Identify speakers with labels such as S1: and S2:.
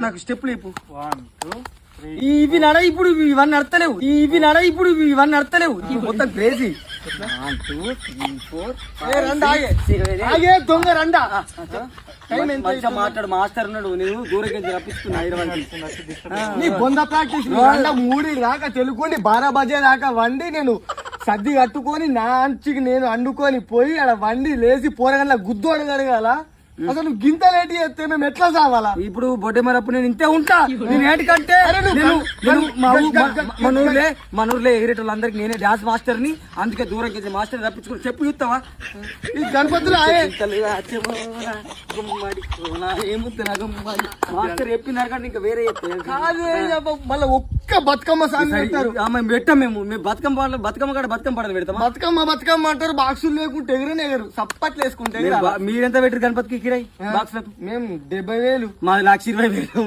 S1: నాకు స్టెప్లు ఇప్పు.
S2: 1 2 3
S1: ఇవి నడ ఇప్పుడు ఇవన్నీ నడతలేవు. ఇవి నడ ఇప్పుడు ఇవన్నీ నడతలేవు. ఈ మొత్తం క్రేజీ. 1 2 3 4 ఆగే దొంగ రండా. మాట్లాడు మాస్టర్ ఉన్నాడు. నేను దూరం రప్పించుకున్నా. నీ బొంద ప్రాక్టీస్ మూడి దాకా తెలుగుని బారా బజే దాకా వండి నేను సర్ది కట్టుకొని నాంచికి నేను అండుకొని పోయి ఆడ వండి లేచి పోరగండ్ల గుద్దోడు కడగాల. అసలు గింత లేట్ చేస్తే మేము ఎట్లా చావాలా? ఇప్పుడు బొడ్డే మరప్పుడు నేను ఇంతే ఉంటా. నేను ఏంటికంటే మన ఊర్లో ఎగిరేటోళ్ళందరికి నేనే డాన్స్ మాస్టర్ ని. అందుకే దూరం మాస్టర్ రప్పించుకుని చెప్పు చూస్తావా? ఈ గణపతులు మాస్టర్ చెప్పినారు కానీ ఇంకా వేరే చెప్తారు. మళ్ళీ ఒక్క బతుకమ్మ సాంగ్ పెడతారు. పెట్టాం మేము బతుకమ్మ కాడ బతుకమ్మ పాటలు పెడతాం. బతుకమ్మ అంటారు. బాక్సులు లేకుంటే ఎగరు సప్పట్లు వేసుకుంటే. మీరెంత పెట్టారు గణపతికి కిరాయి బాక్స్? మేము 70,000. మాది 1,20,000.